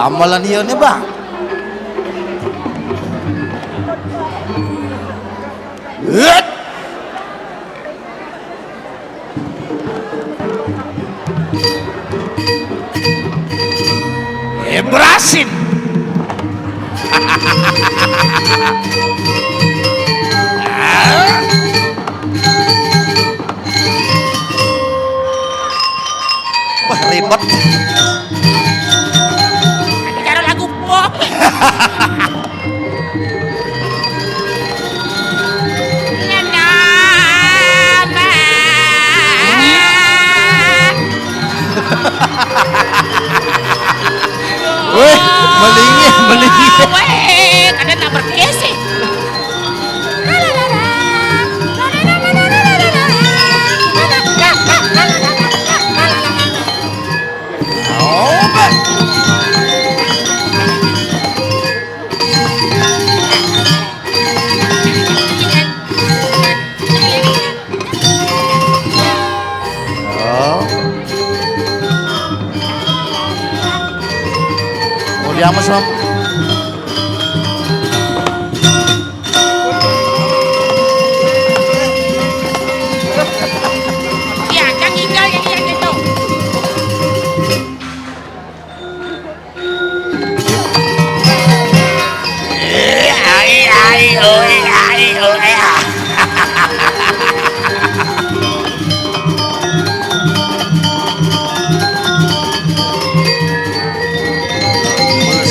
amalan iya nih bang. Berasin. Wah ribet. Ada cara lagu pop. Weh, melingi. Weh, kadang tak berkesi. Dia mas om. Ya, jangan tinggal yang itu.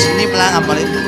Sini pelang apa itu?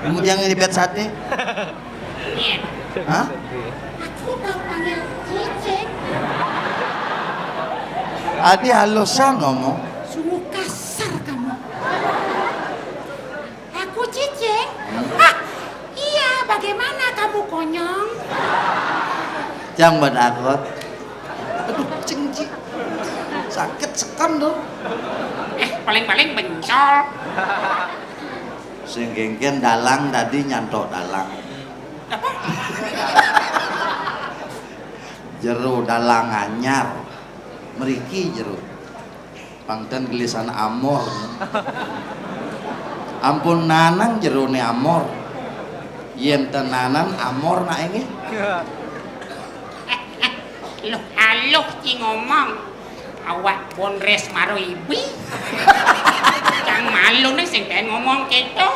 Kemudian ngelipet sate. Hah? Aku tahu panggil Cicing. Adi halusan ngomong. Sungguh kasar kamu. Aku Cicing. Hah? Iya, bagaimana kamu konyong? Jangan buat akut. Aduh, cingci. Sakit sekam tuh. Paling-paling bencol. Sing gengken dalang tadi nyantok dalang. Apa? Jero dalang anyar. Meriki jero. Pangten gelisan amor. Ampun nanang jero ne amor. Yen tenanan amor nak ini. Halo, Ci ngomong. Awak bonres maro ibi. Kang malu nih sing pengen ngomong gitu.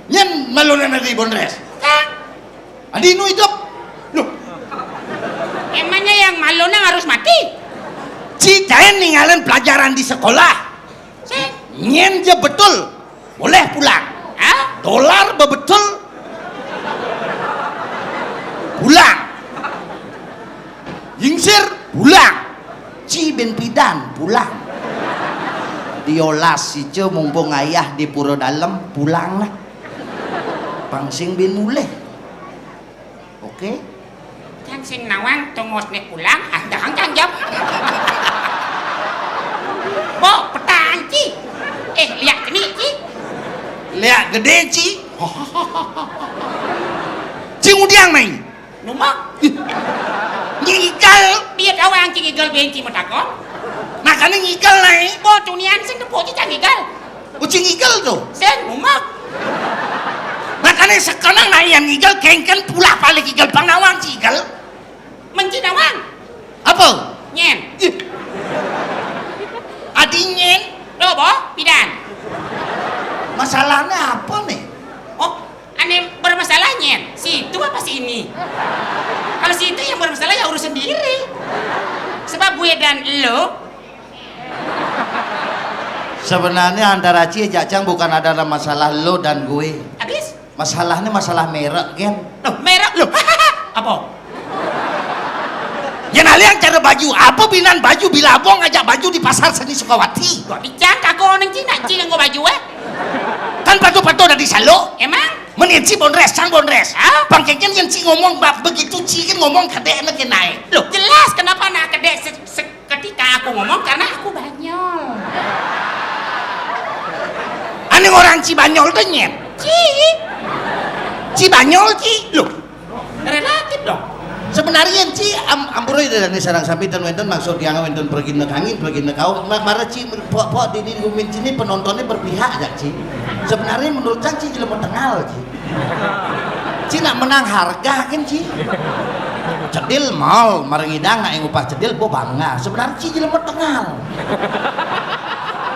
Nyen malu nanti bonres. Kang, Adi nu hidup. Loh, emangnya yang malu harus mati? Cicain ninggalin pelajaran di sekolah. Sing, Nyen je betul. Boleh pulang. ah? Dolar bebetul. Pulang. Yingsir pulang. Ci ben pidan pulang. Diolas si ce mumpung ayah di pura dalam pulang lah. Pangsing bin muleh. Oke? Kang sing nawang tungos nih pulang, ada kang jam. Bo, petaan Ci. Lihat ini Ci. Lihat gede Ci. Ci ngudiang main. Numak, Ngikal. dia tahu yang Ci gigal benci metakon. Makanya ngikal naik. Bo, tunian sing depo Ci cang gigal. Kucing ngikal tuh. Sing, numak. Makanya sekarang naik yang ngikal kengken pula balik ngikal pangawang ngikal. Menci nawang. Apa? Nyen. Adinyen. Lo, Bo, pidan. Masalahnya apa nih? Oh, Aneh bermasalahnya si itu apa si ini? Kalau si itu yang bermasalah ya urus sendiri. Sebab gue dan lo sebenarnya antara Ci Jajang bukan ada masalah lo dan gue. habis. Masalahnya masalah merek kan. Loh, merek lo. Apa? Ya nalian cara baju apa binan baju bilabong aja baju di pasar seni Sukawati. Kok dicangka kau orang Cina Cina gue baju Kan patu-patu ada di salo. Emang? Menin Ci bonres, sang bonres. Hah? Bangkengnya yang Ci ngomong begitu Ci kan ngomong kadeknya ke naik. Loh, jelas kenapa nak kedek ketika aku ngomong karena aku banyol. Aneh orang Cibanyol tuh nyet. Cibanyol Ci. Loh, Relatif dong. sebenarnya Ci ampura dari sarang sapi dan wenten maksud yang wenten pergi nekangin pergi nekau marah Ci pok di gumin sini penontonnya berpihak aja Ci. Sebenarnya menurut Ci jelema tengal Ci. Ci nak menang harga kan Ci. Cedil mal marengidang nggak ngupah cedil bo bangga. Sebenarnya Ci jelema tengal.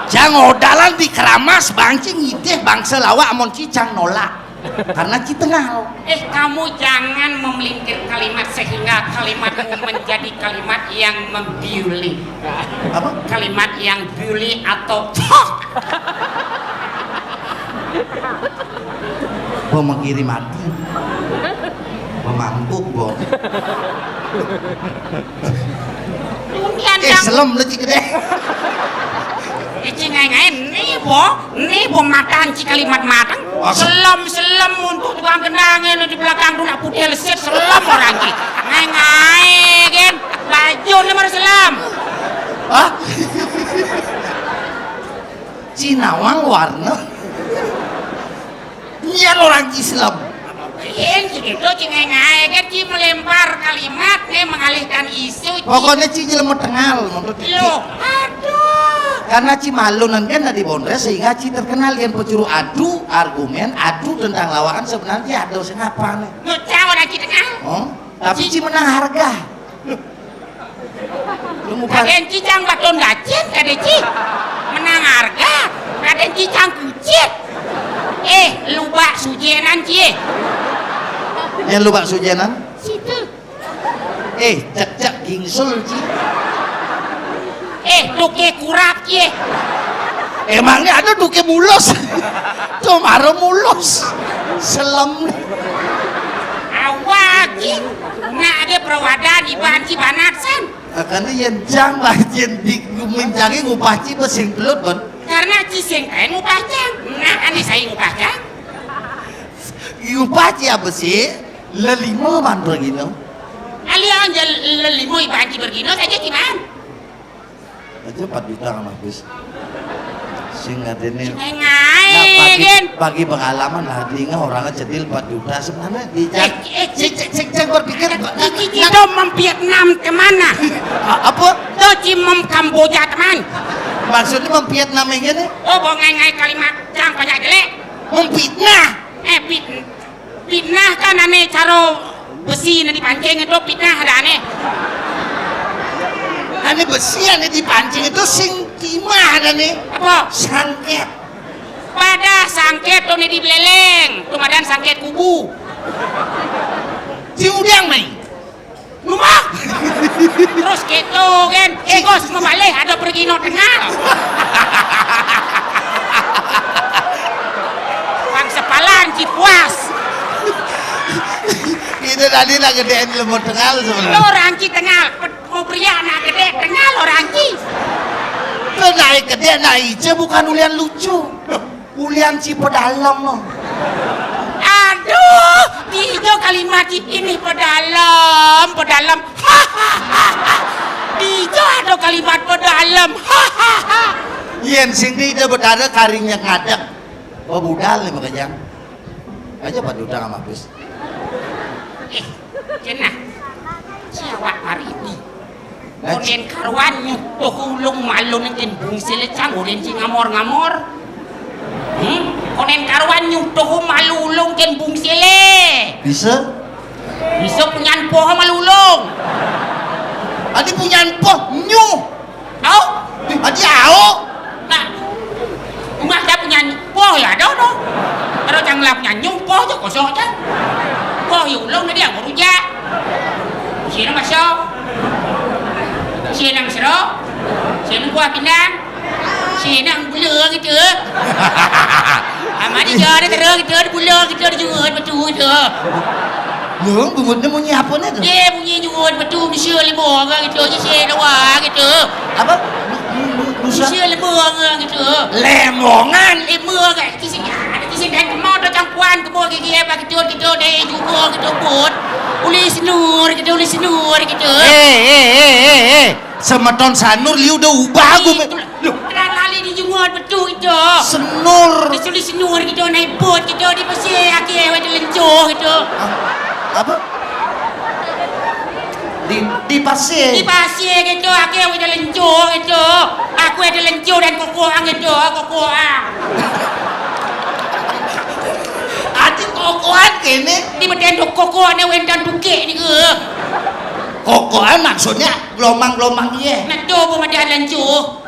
Jangan odalan di keramas bangcing ngideh bangsa lawa amon Cicang nolak. Karena Ci tengal. Kamu jangan memelintir kalimat sehingga kalimatmu menjadi kalimat yang membiuli. Apa? Kalimat yang bully atau Bo mengirim mati. Memangkuk bo. Selem lagi gede. Ngai-ngai nih bo makan ci kalimat matang. Selam untuk tukang kendangan di belakang tuh nak putih leset selam orang ci. Ngai-ngai kan baju nomor selam. Hah? Cinawang warna. Nian orang Islam. Itu ci ngai-ngai kan ci melempar kalimat nih mengalihkan isu. Pokoknya Ci jelema tengal menurut Ci. Loh, aduh. Karena Ci malu kan di Bondres sehingga Ci terkenal yang pencuru adu argumen adu tentang lawakan sebenarnya ada usaha apa nih? Nucah orang ci tengah. Oh, tapi Ci menang harga. Lu mau Kaden cicang baton gacet kade ci. Menang harga. Kaden cicang kucit. Lupa sujenan ci. yang lu bakso jenan? Situ. Cek gingsul Ci. Tuke kurap ci. Emangnya ada duke mulus? Tuh maro mulus. Selem. Awaki. Nah ada perwadan ibahan ci banatsan. Karena yang jang lah yang menjangi ngupah Ci besing belut kan. Karena ci sing kain ngupacang. Nah ane saya ngupacang. Ngupah Ci apa sih? Lelima man bergino. Alian lelimo ibahan ci bergino saja ci man. Aja 4 juta kan habis. Sing ngadene. Ngai kan. Bagi pengalaman lah dia orangnya cedil 4 juta sebenarnya dijak. Cek berpikir Itu mem Vietnam kemana? apa? Itu ci mem Kamboja teman. Maksudnya memvietnam yang ini? Oh bongai kalimat jang banyak jelek. Memfitnah. Fitnah kan aneh caro besi nanti pancing itu fitnah ada aneh. Ane besi ane dipancing itu sing timah ada nih. Apa? Sangket. Pada sangket tuh nih di beleleng. Kemudian sangket kubu. Si udang main. Rumah. Terus gitu kan. Kos membalik ada pergi no tengah. Bang sepalan cipuas. Itu tadi nak gedein lemot tengal sebenarnya. Orang ci tengah. Mau pria anak gede tengah orang ci. Itu naik gede naik aja bukan ulian lucu. Ulian ci pedalam loh. Aduh, hijau kalimat ini pedalam. Hijau ada kalimat pedalam. Yen sing di ide bedada karinya ngadek. Oh budal nih makanya. Aja 4 juta sama habis. Cenah. Siawat hari ini. Konen karuan nyutuh ulung malu nengkin bungsi lecang konen ci ngamor-ngamor. Konen karuan nyutuh malu ulung ken bungsi le. Bisa? Bisa punyan poh malu ulung. Adi punya poh nyu. Au? Adi ao. Nah. Umah dah punyan poh ya, dah. Terus jangan lapnya nyumpo cho kosong chứ. Có hiểu lâu nó đẻo của tôi cha. Chị nó mà sao? Chị nằm sao đó? Chị nó qua Việt Nam. Chị nó ăn bún lừa cái chứ. Mà đi chơi đấy cái chứ, bún lừa cái chứ, đi chơi mà chui chưa? Ngưỡng bùi nó mau nyiapun itu. Iya, bunyi juga betul monsieur le bong gitu je saya doa gitu. Apa? Monsieur le bong gitu. Lemongan. Mưa cái sing dan mau do cangkuan ke boy kia pak gitu deh juga gitu bot. Uli sinur gitu. Semeton sanur liu udah ubah gue. Loh, kali di jumur betul itu. Senur. Disulis sinur gitu naik bot gitu di pasir akhir ada lencoh gitu. Apa? Di pasir. Di pasir gitu, aku ada lencoh gitu. Aku ada lencoh dan kokoang gitu, kokoang. Ati kokoan kene. Di badan kokoang ni wendan duke ni ke. Kokoan maksudnya gelombang-gelombang dia. Nak tu pemadan lencoh.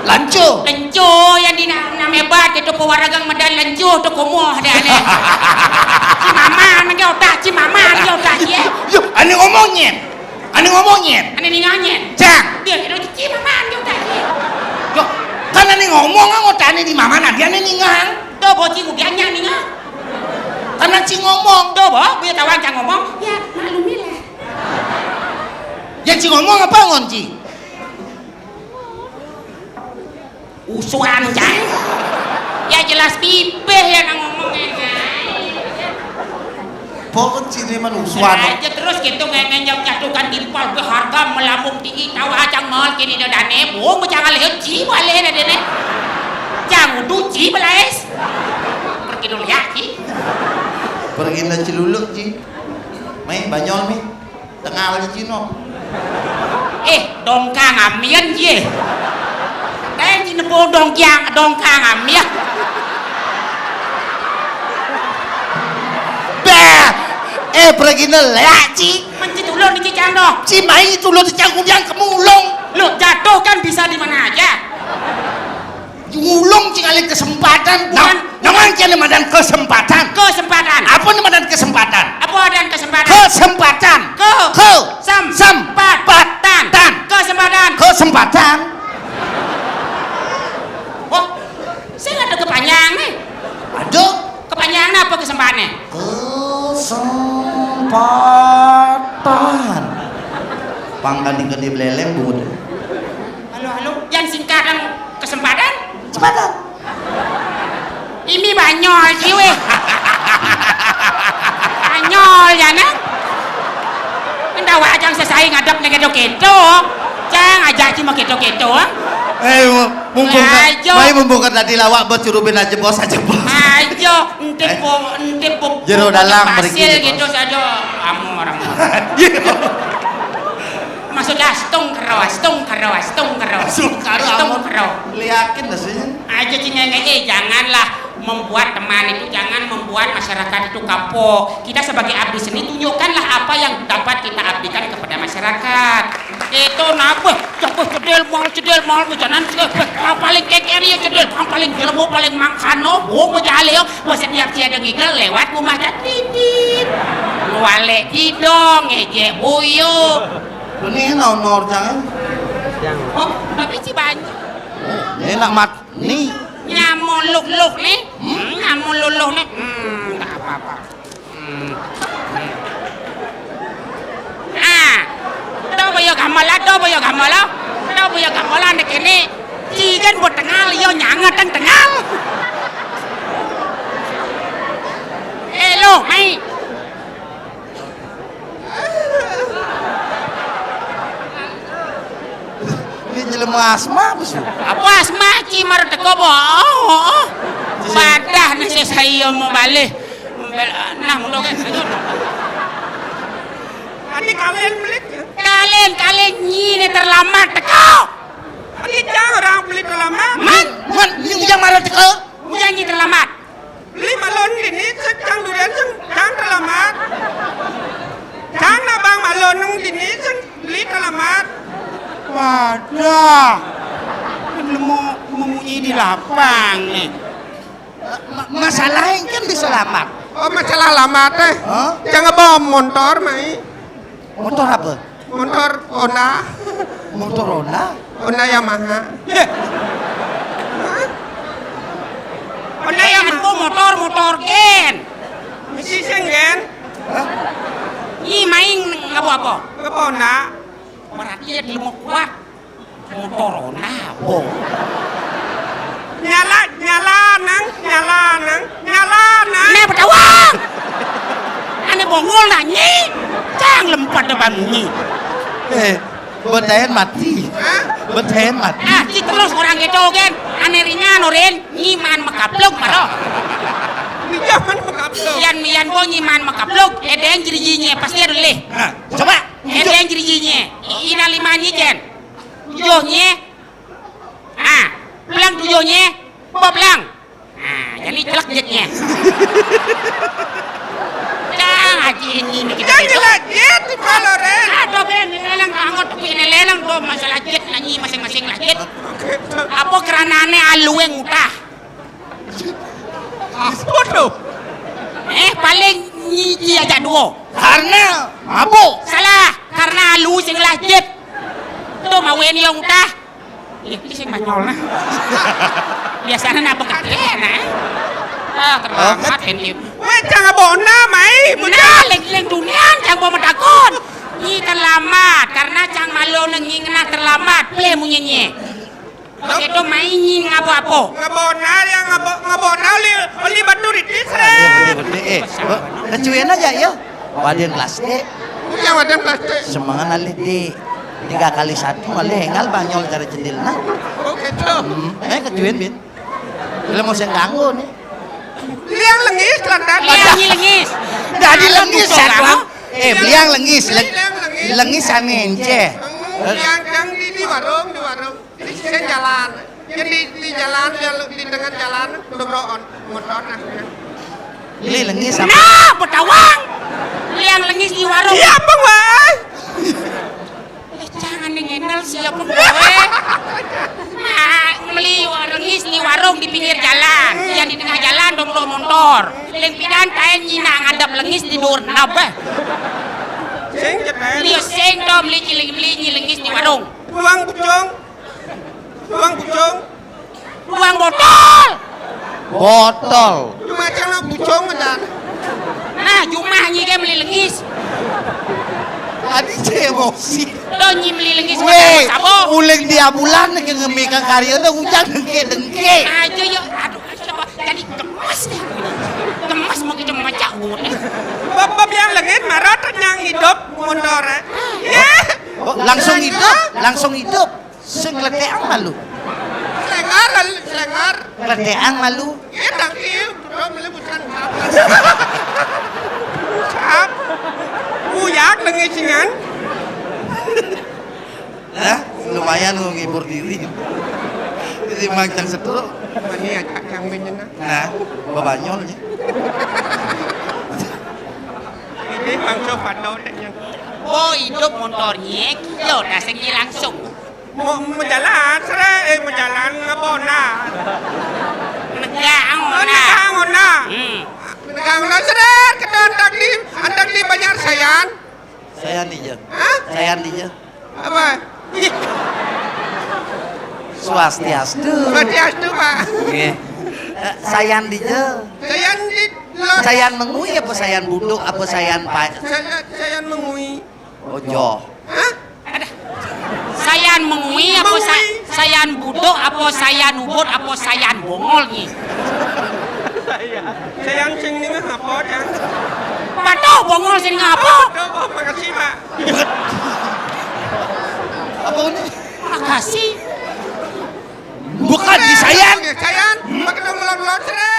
Lanco. Lencoh yang di nama hebat itu pewaragang madan lencoh tu komoh dah ni. Mama nak otak, mama nak otak dia. Yo, ane ngomongin. Ane ni nganyen. Cang. Dia itu mama nak otak dia. Yo, kan ane ngomong ngotane di mama nah dia ane ningang. Tu bocah ku bianya ni ngah. Karena ci ngomong. Tu boh, biar tawang cang ngomong. Ya, maklumilah. Ya ci ngomong apa ngonci? Usuan cang. Ya jelas pipih yang ngomongnya. Pokok ciri man usuan. Aja terus gitu ngenjak jatuhkan timpal ke harga melambung tinggi tahu acang mal kini dah dane buang jangan lihat ji boleh dah dane. Jangan udu ji belais. Pergi dulu ya ji. Pergi na ciluluk ji. Mai Banyol mi. Tengah aja Cino. Dongkang amian ji. Kayak ji nebo dongkang amian. Pergi na lek ci. Menci tulung di cicang doh. Ci mai tulung di canggung yang kemulung. Lo jatuh kan bisa di mana aja. Ngulung cing alih kesempatan. Naman kene madan kesempatan. Apa madan kesempatan? Apa dan kesempatan? Kesempatan. Kesempatan. Oh, saya nggak ada kepanjang nih. Aduh. Kepanjangan apa kesempatannya? Kesempatan. Pangkanding gede beleleng bud. Halo. Yang singkatan kesempatan? Kesempatan. Ini banyol sih weh. Banyol ya nang. Entah wajang selesai ngadap dengan keto. Jangan ajak cuma keto. Mumpung tadi lawak buat curubin aja bos. Ayo, ente po. Jero dalam hasil gitu saja. Orang. Maksudnya stung kero. Liakin aslinya. Aja cingenge janganlah membuat teman itu, jangan membuat masyarakat itu kapok. Kita sebagai abdi seni tunjukkanlah apa yang dapat kita abdikan kepada masyarakat. Itu napa? Cedel mal jalan paling keker ya cedel paling gelemo paling mangkano bo jale yo setiap tiada ngigel lewat rumah titit. Wale didong eje boyo. Ini nomor jangan. Oh, tapi si banyak. Enak mat nih. Nyamun luk nih. Nyamun luluh nih. Tak apa-apa. Đâu bây giờ gamala này cái này chi cái một tầng al yo nhang ở tầng al. Hello mày. Ini jelema asma apa sih? Apa asma ci mar teko bo. Badah nasi saya mau balik. Nah, mudah kan. Adik kalian pelit ya? Kalian ini terlambat teko. Adik jangan orang pelit terlambat. Man, yang malah teko. Jangan terlambat. Beli malon ini secang durian jangan terlambat. Jangan bang malon ini beli terlambat. Wadah. Belum mau memunyi di lapang nih. Masalahin kan bisa selamat. Oh masalah lama teh. Hah? Jangan bawa motor mai. Motor apa? Motor Honda. Motor Honda. Honda Yamaha. Honda yang mau motor Ken. Mesti senggen. Ih main ngapa apa? Ke Honda. Berarti dia di mau kuat. Motor Honda. Oh. Nyala nang. Nih petawang. Ane bongol nanya. Jangan lempat depan ini. Betahen mati. Betahen mati. Ah, si terus orang gitu kan. Ane ringan oren. Nyiman makaplok maro. Di zaman mengabdo. Mian bo nyiman makaplok. Edeng jirijinya pasti ada leh. Coba. Edeng jirijinya. Ina lima nyijen. Tujuhnya. Ah, pelang tujuhnya. Pelang. Ah, jadi celak jetnya. Jangan haji ini kita. Jangan jet di Paloren. Aduh Ben, lelang anggot tapi ini lelang do masalah jet nanyi masing-masing lah jet. Apa keranane alueng utah? Apa tuh? Paling nyiji aja duo. Karena mabuk. Salah, karena alu sing lah jet. Tuh mawen yang utah. Ini sing banyol nah. Biasanya napa kate nah. Ah, terlambat ini. Weh jangan bawa Honda mai. Nah, leng dunian jangan bawa medakon. Ini terlambat karena cang malu nengi kena terlambat. Ple munyenye. Begitu mainin apa-apa. Ngabona yang ngabona oli batu di tisre. Kecuian aja ya. Waden kelas D. Yang ada plastik. Semangat alih D. 3 kali 1 malah hengal banyol cara jendelna. Oh gitu. Kecuian bin. Bila mau saya ganggu nih. Liang lengis lantar. Lengis. Jadi lengis satu. Beliang lengis. Liang Lengis ance. Yang di warung. Ini saya jalan. Jadi di jalan di tengah jalan dogroon motor nah. Ini lengis sama. Nah, betawang. Liang lengis di warung. Iya bang wah. Jangan ngenal siapa gue. Nah, beli lengis di warung di pinggir jalan. Yang di tengah jalan dong motor. Leng pidan taen nyina ngadap lengis di doorknob. Sing cepen. Dia seng dong beli lengis di warung. Buang pucung. Buang botol. Botol. Cuma jangan pucung kan. Nah, jumah nyi kan beli lengis. Tadi saya emosi. Lo nyi beli lengis Weh, sabo. uleng dia bulan ke ngemika karya tuh ujang dengke. Aja yuk, aduh, coba jadi gemas deh. Gemas mau kita macam ini. Bapak yang lengit marah ternyang hidup motor. Ya. Langsung hidup. Sekleteang malu. Selengar. Kleteang malu. Ya tangkiu, bro melebutan apa? Cap. Uyak lengisingan. Nah, lumayan menghibur diri. Jadi macam setruk. Ini agak yang benyena. Nah, babanyolnya. Ini langsung pada odeknya. Oh, hidup motornya kilo dah segi langsung. Mau menjalan, menjalan ngabona. Negang Ona. Negang ona seret ke antak di banyak sayan. Saya dijah. Hah? Saya dijah. Apa? Swastiastu. Swastiastu, Pak. Oke. Sayan dijah. Sayan di Sayan mengui apa sayan buduk apa sayan pak? Sayan mengui. Ojo. Hah? Sayan mengui apa sayan budok apa sayan ubud apa sayan bongol nih. Sayan sing ni apa kan? Pato bongol sing ngapa? Oh, makasih, Pak. Apa ini? Makasih. Bukan di sayan. Sayan, pakai melon-melon seret.